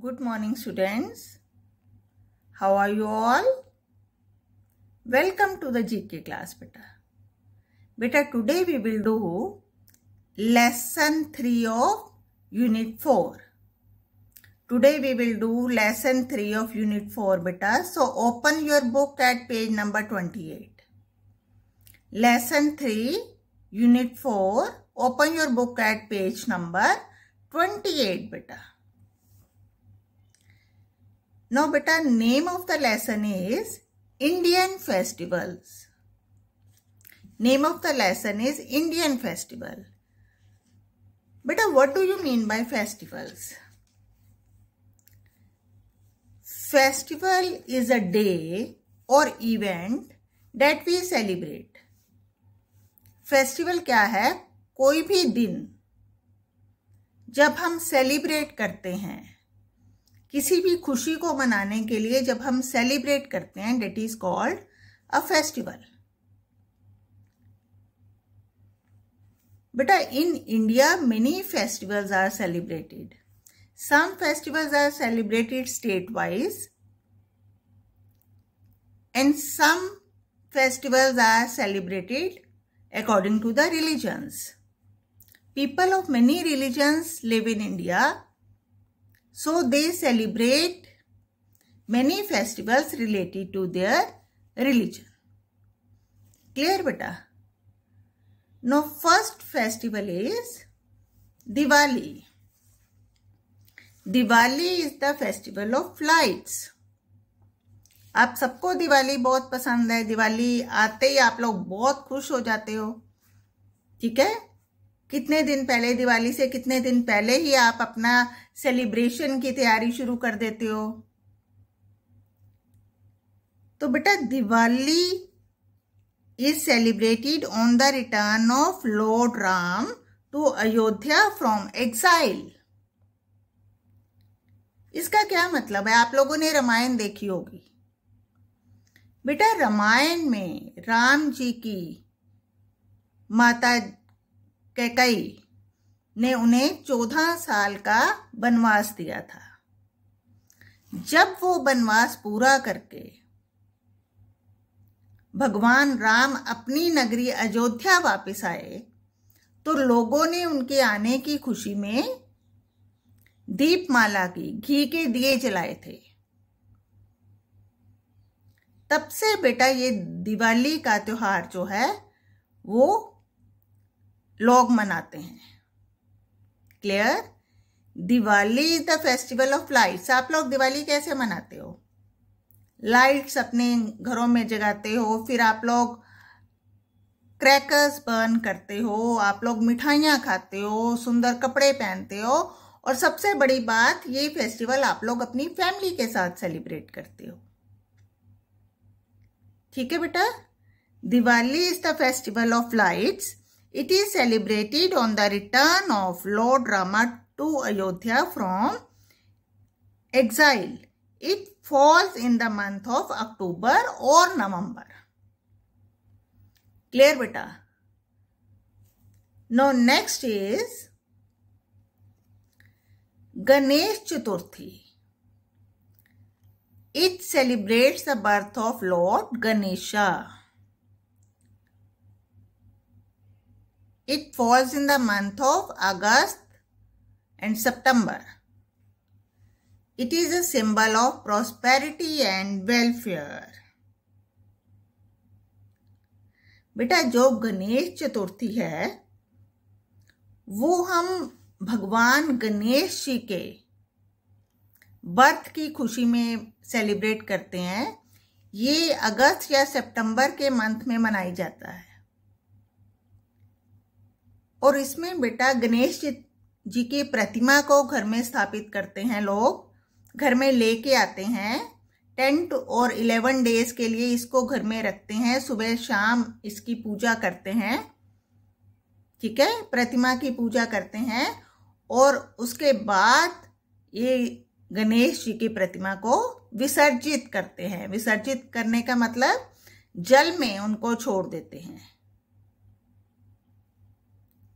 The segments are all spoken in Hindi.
Good morning, students. How are you all? Welcome to the GK class, beta. Today we will do lesson 3 of unit 4. Today we will do lesson 3 of unit 4, beta. So open your book at page number 28. Lesson 3, unit 4. Open your book at page number 28, beta. Now, beta, name of the lesson is Indian Festivals. Name of the lesson is Indian Festival. Beta, what do you mean by festivals? Festival is a day or event that we celebrate. Festival क्या है? कोई भी दिन जब हम सेलिब्रेट करते हैं, किसी भी खुशी को मनाने के लिए जब हम सेलिब्रेट करते हैं, that is called a festival. Beta, in India many festivals are celebrated. Some festivals are celebrated state-wise and some festivals are celebrated according to the religions. People of many religions live in India, so they celebrate many festivals related to their religion. Clear, beta? Now, first festival is Diwali. Diwali is the festival of lights. आप सबको दिवाली बहुत पसंद है. दिवाली आते ही आप लोग बहुत खुश हो जाते हो, ठीक है? कितने दिन पहले, दिवाली से कितने दिन पहले ही आप अपना सेलिब्रेशन की तैयारी शुरू कर देते हो. तो बेटा, Diwali is celebrated on the return of Lord Ram to Ayodhya from exile. इसका क्या मतलब है? आप लोगों ने रामायण देखी होगी. बेटा, रामायण में राम जी की माता कैकेयी ने उन्हें 14 साल का वनवास दिया था. जब वो वनवास पूरा करके भगवान राम अपनी नगरी अयोध्या वापस आए, तो लोगों ने उनके आने की खुशी में दीपमाला की, घी के दिए जलाए थे. तब से बेटा ये दिवाली का त्योहार जो है वो लोग मनाते हैं. Clear? Diwali is the festival of lights. आप लोग दिवाली कैसे मनाते हो? लाइट्स अपने घरों में जगाते हो, फिर आप लोग क्रैकर्स बर्न करते हो, आप लोग मिठाइयाँ खाते हो, सुंदर कपड़े पहनते हो, और सबसे बड़ी बात, ये फेस्टिवल आप लोग अपनी फैमिली के साथ सेलिब्रेट करते हो. ठीक है बेटा? Diwali is the festival of lights. It is celebrated on the return of Lord Rama to Ayodhya from exile. It falls in the month of October or November. Clear, beta? Now, next is Ganesh Chaturthi. It celebrates the birth of Lord Ganesha. It falls in the month of August and September. It is a symbol of prosperity and welfare. बेटा, जो गणेश चतुर्थी है वो हम भगवान गणेश जी के बर्थ की खुशी में सेलिब्रेट करते हैं. ये अगस्त या सितंबर के मंथ में मनाई जाता है. और इसमें बेटा गणेश जी की प्रतिमा को घर में स्थापित करते हैं. लोग घर में लेके आते हैं. 10 और 11 डेज के लिए इसको घर में रखते हैं. सुबह शाम इसकी पूजा करते हैं. ठीक है? प्रतिमा की पूजा करते हैं और उसके बाद ये गणेश जी की प्रतिमा को विसर्जित करते हैं. विसर्जित करने का मतलब जल में उनको छोड़ देते हैं.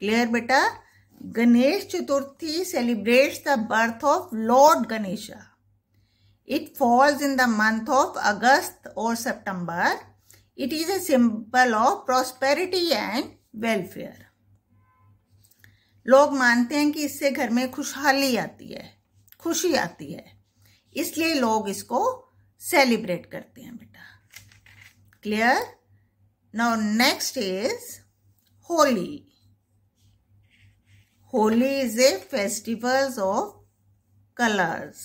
क्लियर बेटा? Ganesh Chaturthi celebrates the birth of Lord Ganesha. It falls in the month of August or September. It is a symbol of prosperity and welfare. लोग मानते हैं कि इससे घर में खुशहाली आती है, खुशी आती है, इसलिए लोग इसको सेलिब्रेट करते हैं बेटा. Clear? Now next is Holi. Holi is a festival of colors.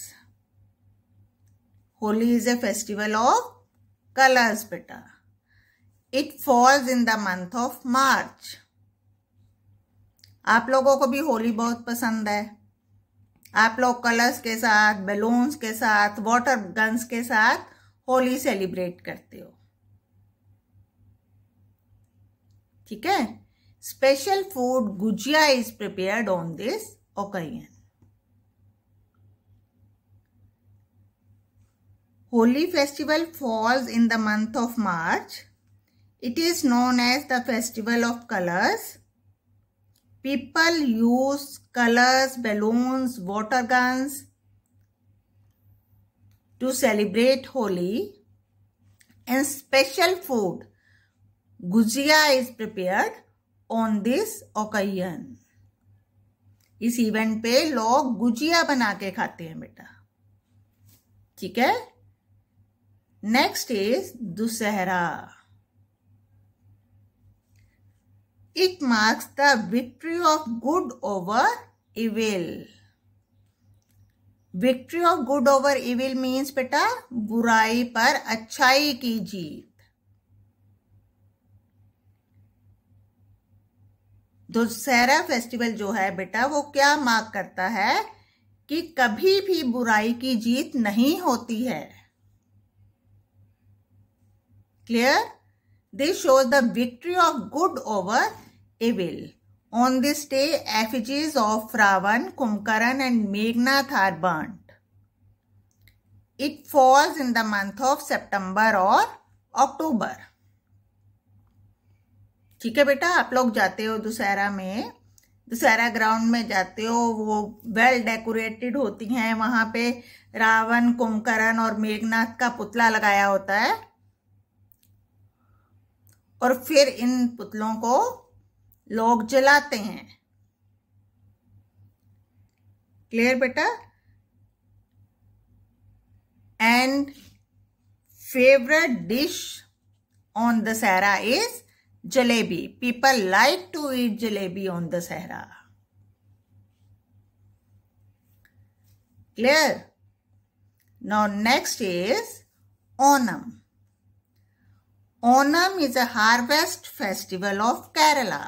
Holi is a festival of colors, beta. It falls in the month of March. आप लोगों को भी होली बहुत पसंद है. आप लोग कलर्स के साथ, बैलून्स के साथ, वाटर गन्स के साथ होली सेलिब्रेट करते हो. ठीक है. Special food gujia is prepared on this occasion. Holi festival falls in the month of March. It is known as the festival of colors. People use colors, balloons, water guns to celebrate Holi, and special food gujia is prepared on this occasion. इस इवेंट पे लोग गुजिया बना के खाते हैं बेटा. ठीक है. Next is Dussehra. It marks the victory of good over evil. Victory of good over evil means बेटा बुराई पर अच्छाई की जीत. दुशहरा फेस्टिवल जो है बेटा वो क्या मार्क करता है कि कभी भी बुराई की जीत नहीं होती है. Clear? This shows the victory of good over evil. On this day effigies of Ravan, Kumbhkaran and Meghnath are burned. It falls in the month of September और अक्टूबर. ठीक है बेटा. आप लोग जाते हो दुशहरा में, दुशहरा ग्राउंड में जाते हो, वो वेल डेकोरेटेड होती हैं. वहां पे रावण, कुंभकर्ण और मेघनाथ का पुतला लगाया होता है और फिर इन पुतलों को लोग जलाते हैं. क्लियर बेटा? And favourite dish on Dussehra is jalebi. People like to eat jalebi on the Dussehra. Clear? Now next is Onam. Onam is a harvest festival of Kerala.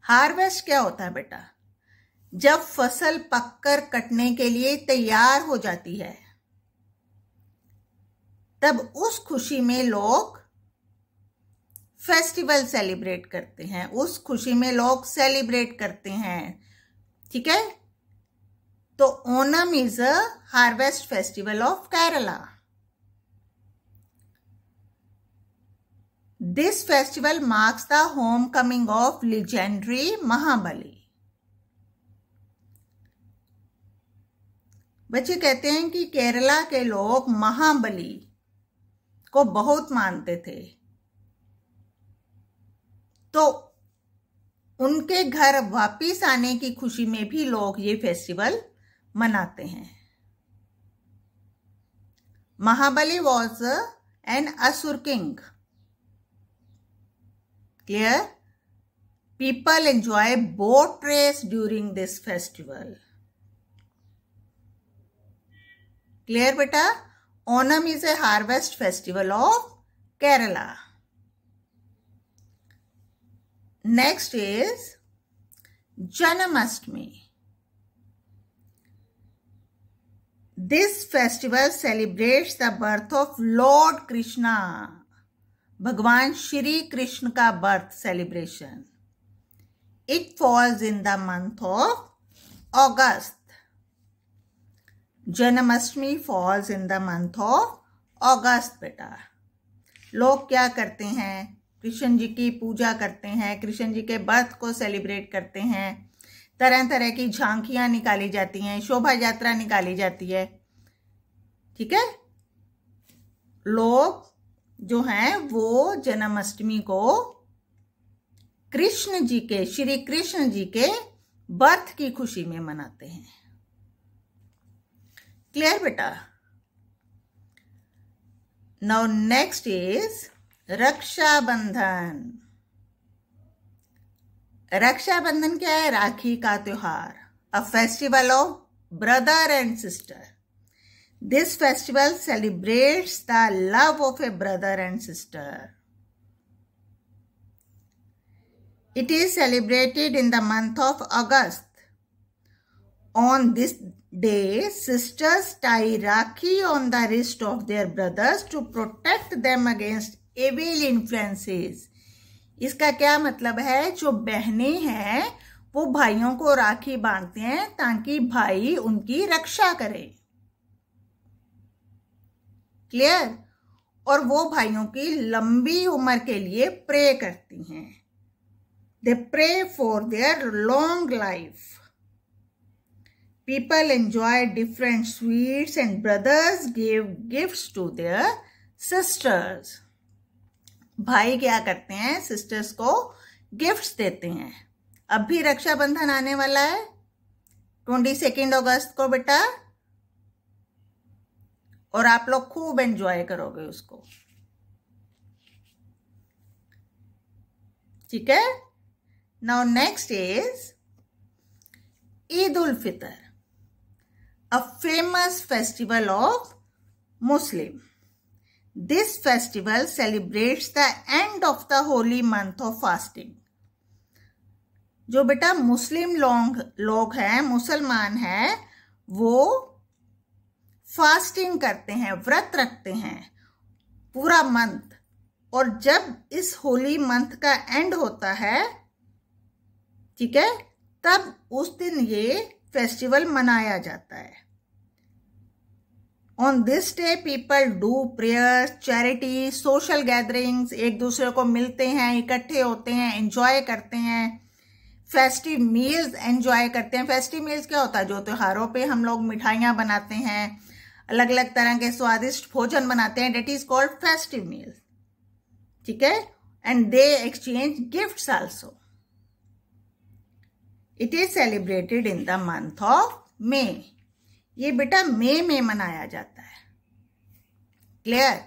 Harvest क्या होता है बेटा? जब फसल पककर कटने के लिए तैयार हो जाती है, तब उस खुशी में लोग फेस्टिवल सेलिब्रेट करते हैं. उस खुशी में लोग सेलिब्रेट करते हैं. ठीक है. तो Onam is a harvest festival of Kerala. This festival marks the home coming of legendary Mahabali. बच्चे कहते हैं कि केरला के लोग महाबली को बहुत मानते थे, तो उनके घर वापिस आने की खुशी में भी लोग ये फेस्टिवल मनाते हैं. Mahabali was an asura king. Clear? People enjoy boat race during this festival. Clear बेटा? Onam is a harvest festival of Kerala. Next is Janmashtami. This festival celebrates the birth of Lord Krishna. भगवान श्री कृष्ण का birth celebration. It falls in the month of August. Janmashtami falls in the month of August बेटा. लोग क्या करते हैं? कृष्ण जी की पूजा करते हैं, कृष्ण जी के बर्थ को सेलिब्रेट करते हैं, तरह तरह की झांकियां निकाली जाती हैं, शोभा यात्रा निकाली जाती है। ठीक है, लोग जो हैं वो जन्माष्टमी को कृष्ण जी के, श्री कृष्ण जी के बर्थ की खुशी में मनाते हैं। क्लियर बेटा? Now next is Rakshabandhan. Rakshabandhan क्या है? राखी का त्योहार, a festival of brother and sister. This festival celebrates the love of a brother and sister. It is celebrated in the month of August. On this day, sisters tie Rakhi on the wrist of their brothers to protect them against evil influences. इसका क्या मतलब है? जो बहनें हैं वो भाइयों को राखी बांधते हैं ताकि भाई उनकी रक्षा करे। क्लियर? और वो भाइयों की लंबी उम्र के लिए प्रे करती हैं। They pray for their long life. People enjoy different sweets and brothers give gifts to their sisters. भाई क्या करते हैं? सिस्टर्स को गिफ्ट्स देते हैं। अब भी रक्षाबंधन आने वाला है 22 अगस्त को बेटा, और आप लोग खूब एंजॉय करोगे उसको। ठीक है? Now next is Eid ul-Fitr, a famous festival of Muslim. This festival celebrates the end of the holy month of fasting. जो बेटा मुस्लिम लोग हैं, मुसलमान हैं, वो फास्टिंग करते हैं, व्रत रखते हैं पूरा मंथ, और जब इस होली मंथ का एंड होता है, ठीक है, तब उस दिन ये फेस्टिवल मनाया जाता है। On this day people do prayers, charity, social gatherings, एक दूसरे को मिलते हैं, इकट्ठे होते हैं, एंजॉय करते हैं, फेस्टिव मील्स एंजॉय करते हैं। फेस्टिव मील्स क्या होता है? जो त्योहारों पे हम लोग मिठाइयाँ बनाते हैं, अलग अलग तरह के स्वादिष्ट भोजन बनाते हैं, that is called festive meals. ठीक है? And they exchange gifts also. It is celebrated in the month of May. ये बेटा मई में मनाया जाता है। Clear?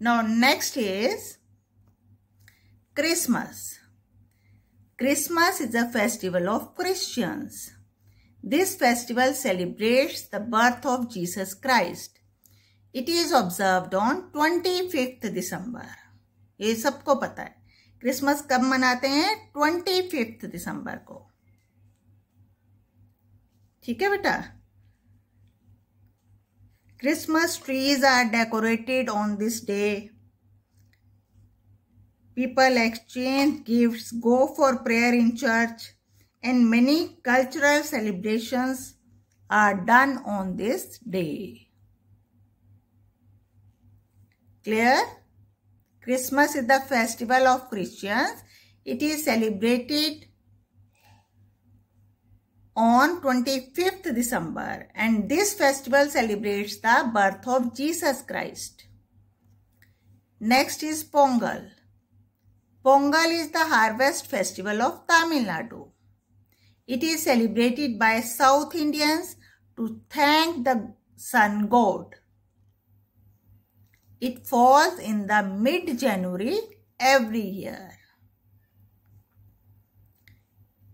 Now next is Christmas. Christmas is a festival of Christians. This festival celebrates the birth of Jesus Christ. It is observed on 25 December. ये सबको पता है। क्रिसमस कब मनाते हैं? 25 दिसंबर को। ठीक है बेटा? Christmas trees are decorated on this day. People exchange gifts, go for prayer in church, and many cultural celebrations are done on this day. Clear? Christmas is the festival of Christians. It is celebrated on 25th December, and this festival celebrates the birth of Jesus Christ. Next is Pongal. Pongal is the harvest festival of Tamil Nadu. It is celebrated by South Indians to thank the sun god. It falls in the mid-January every year.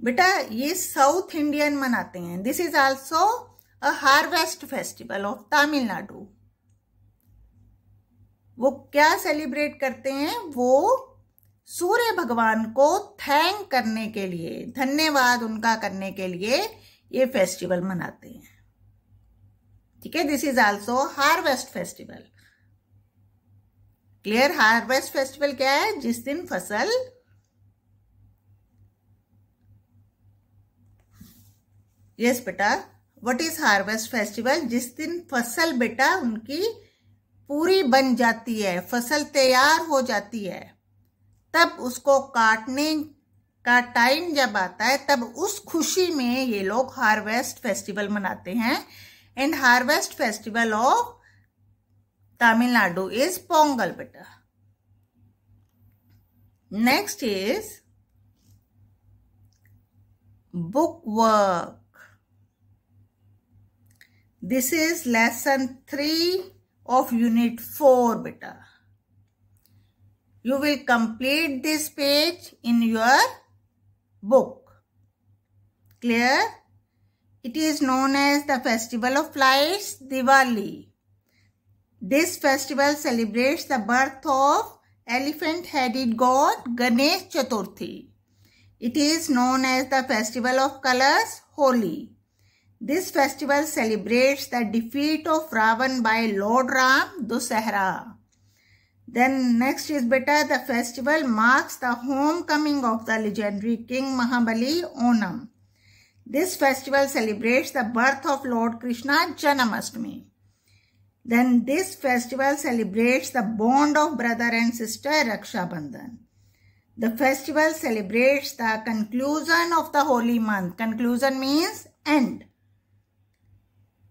बेटा ये साउथ इंडियन मनाते हैं। This is also a harvest festival of Tamil Nadu. वो क्या सेलिब्रेट करते हैं? वो सूर्य भगवान को थैंक करने के लिए, धन्यवाद उनका करने के लिए ये फेस्टिवल मनाते हैं। ठीक है? This is also harvest festival. Clear? Harvest festival क्या है? जिस दिन फसल यस बेटा, व्हाट इज हार्वेस्ट फेस्टिवल? जिस दिन फसल बेटा उनकी पूरी बन जाती है, फसल तैयार हो जाती है, तब उसको काटने का टाइम जब आता है तब उस खुशी में ये लोग हार्वेस्ट फेस्टिवल मनाते हैं. And harvest festival of Tamil Nadu is Pongal बेटा. Next is book work. This is lesson 3 of unit 4 beta. You will complete this page in your book. Clear? It is known as the Festival of Lights, Diwali. This festival celebrates the birth of elephant-headed god Ganesh Chaturthi. It is known as the Festival of Colors, Holi. This festival celebrates the defeat of Ravan by Lord Ram, Dussehra. Then next is beta, the festival marks the homecoming of the legendary King Mahabali, Onam. This festival celebrates the birth of Lord Krishna, Janmashtami. Then this festival celebrates the bond of brother and sister, Raksha Bandhan. The festival celebrates the conclusion of the holy month. Conclusion means end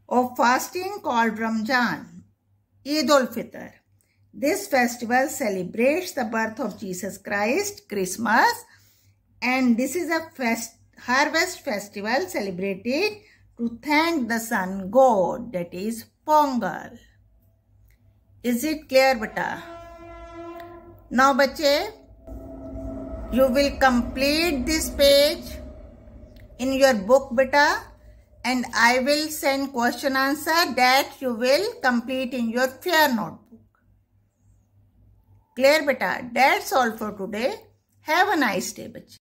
of fasting called Ramzan, Eid al-Fitr. This festival celebrates the birth of Jesus Christ, Christmas, and this is a harvest festival celebrated to thank the sun god, that is Pongal. Is it clear, beta? Now, bache, you will complete this page in your book beta, and I will send question answer that you will complete in your fair notebook. Clear beta? That's all for today. Have a nice day, bache.